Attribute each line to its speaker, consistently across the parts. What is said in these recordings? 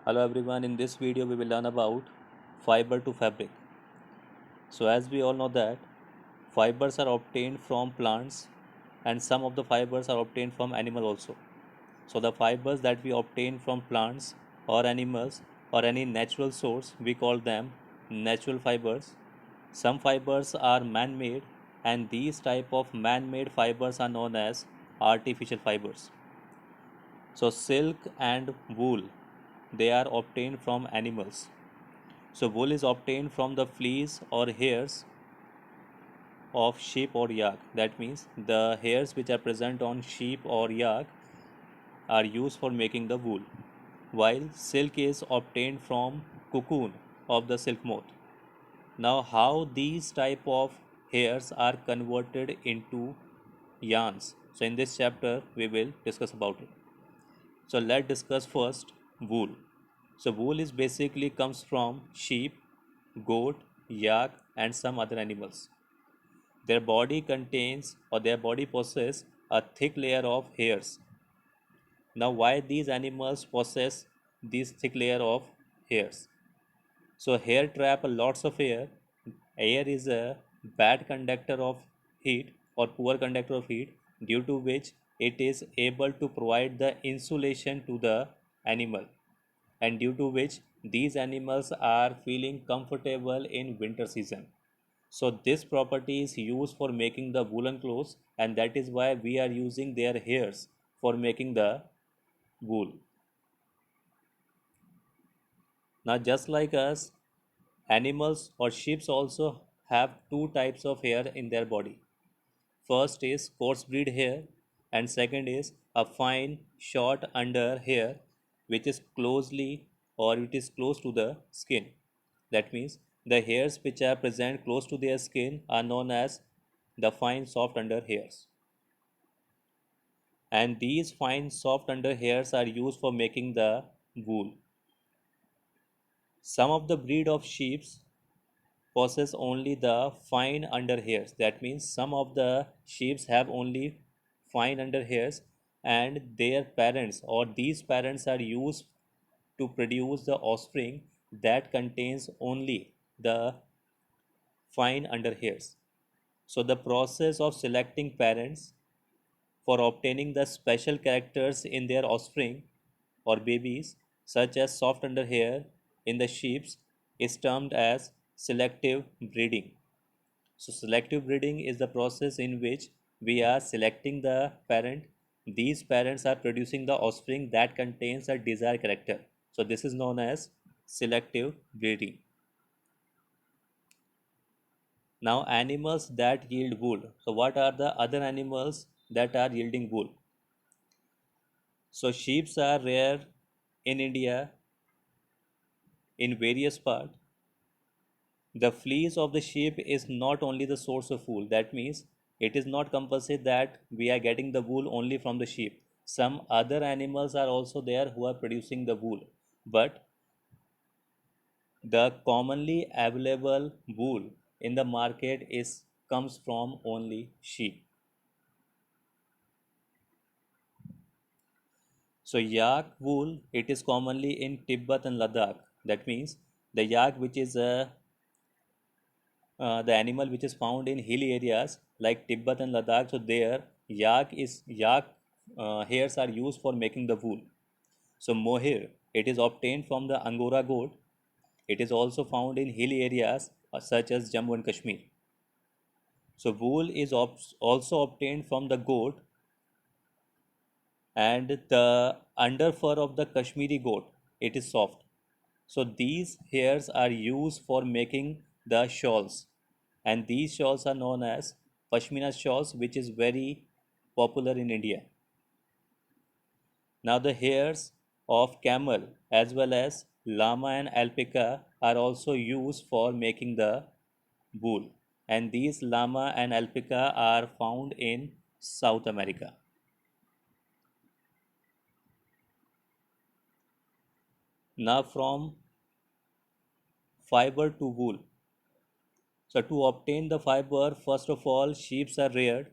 Speaker 1: Hello everyone, in this video we will learn about fiber to fabric. So as we all know that fibers are obtained from plants and some of the fibers are obtained from animal also. So the fibers that we obtain from plants or animals or any natural source we call them natural fibers. Some fibers are man-made and these type of man-made fibers are known as artificial fibers. So silk and wool they are obtained from animals. So wool is obtained from the fleece or hairs of sheep or yak. That means the hairs which are present on sheep or yak are used for making the wool, while silk is obtained from cocoon of the silk moth. Now how these type of hairs are converted into yarns. So in this chapter we will discuss about it. So let's discuss first wool. So wool is basically comes from sheep, goat, yak and some other animals. Their body contains or their body possess a thick layer of hairs. Now why these animals possess this thick layer of hairs? So hair trap lots of air. Air is a bad conductor of heat or poor conductor of heat due to which it is able to provide the insulation to the animal and due to which these animals are feeling comfortable in winter season. So this property is used for making the woolen clothes and that is why we are using their hairs for making the wool. Now just like us, animals or sheep also have two types of hair in their body. First is coarse breed hair and second is a fine short under hair which is closely or it is close to the skin. That means the hairs which are present close to their skin are known as the fine soft under hairs. And these fine soft under hairs are used for making the wool. Some of the breed of sheep possess only the fine under hairs. That means some of the sheep have only fine under hairs and their parents or these parents are used to produce the offspring that contains only the fine under hairs. So the process of selecting parents for obtaining the special characters in their offspring or babies, such as soft under hair in the sheep, is termed as selective breeding. So, selective breeding is the process in which we are selecting the parent. These parents are producing the offspring that contains a desired character. So, this is known as selective breeding. Now, animals that yield wool. So, what are the other animals that are yielding wool? So sheep are rare in India in various parts. The fleece of the sheep is not only the source of wool. That means it is not compulsory that we are getting the wool only from the sheep. Some other animals are also there who are producing the wool. But the commonly available wool in the market is comes from only sheep. So yak wool, it is commonly in Tibet and Ladakh. That means the yak, which is the animal which is found in hilly areas like Tibet and Ladakh. So there, yak hairs are used for making the wool. So mohair, it is obtained from the Angora goat. It is also found in hilly areas such as Jammu and Kashmir. So wool is also obtained from the goat and the under fur of the Kashmiri goat. It is soft. So these hairs are used for making the shawls, and these shawls are known as Pashmina shawls, which is very popular in India. Now the hairs of camel as well as llama and alpaca are also used for making the wool, and these llama and alpaca are found in South America. Now from fiber to wool. So to obtain the fiber, first of all, sheep are reared.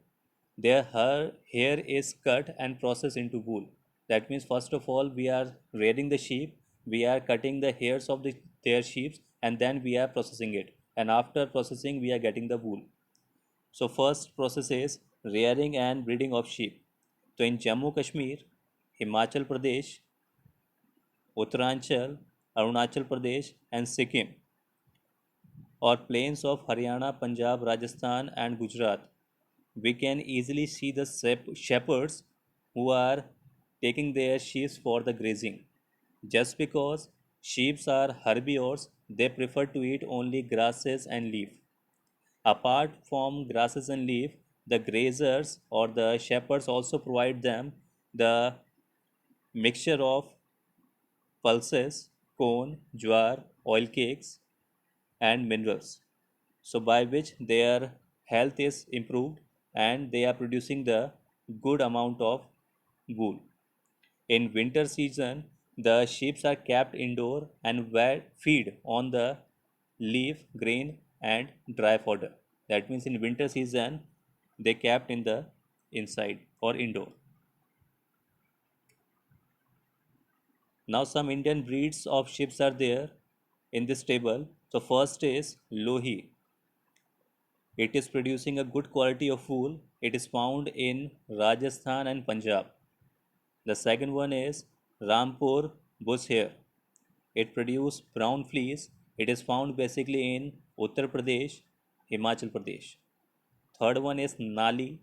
Speaker 1: Their hair is cut and processed into wool. That means first of all, we are rearing the sheep. we are cutting the hairs of their sheep, and then we are processing it. And after processing, we are getting the wool. So first process is rearing and breeding of sheep. So in Jammu Kashmir, Himachal Pradesh, Uttaranchal, Arunachal Pradesh, and Sikkim, or plains of Haryana, Punjab, Rajasthan, and Gujarat, we can easily see the shepherds who are taking their sheep for the grazing. Just because sheep are herbivores, they prefer to eat only grasses and leaf. Apart from grasses and leaf, the grazers or the shepherds also provide them the mixture of pulses, corn, jowar, oil cakes, and minerals. So by which their health is improved and they are producing the good amount of wool. In winter season, the sheep are kept indoor and feed on the leaf, grain, and dry fodder. That means in winter season, they kept in the inside or indoor. Now some Indian breeds of sheep are there in this table. So first is Lohi. It is producing a good quality of wool. It is found in Rajasthan and Punjab. The second one is Rampur Bush Hare. It produces brown fleece. It is found basically in Uttar Pradesh, Himachal Pradesh. Third one is Nali.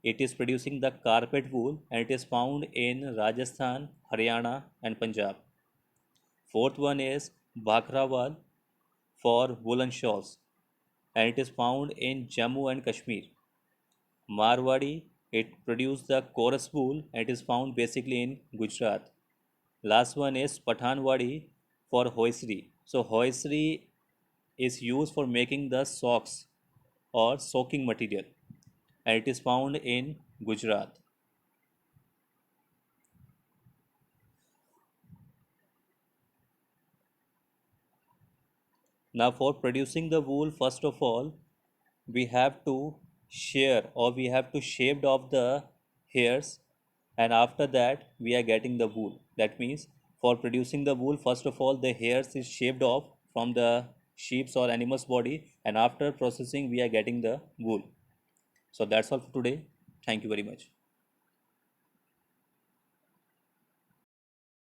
Speaker 1: It is producing the carpet wool and it is found in Rajasthan, Haryana, and Punjab. Fourth one is Bakrawal for woolen shawls and it is found in Jammu and Kashmir. Marwadi, it produces the chorus wool and it is found basically in Gujarat. Last one is Pathanwadi for hoisri. So hoisri is used for making the socks or soaking material and it is found in Gujarat. Now for producing the wool, first of all, we have to shear or we have to shave off the hairs and after that we are getting the wool. That means for producing the wool, first of all the hairs is shaved off from the sheep's or animal's body and after processing we are getting the wool. So that's all for today. Thank you very much.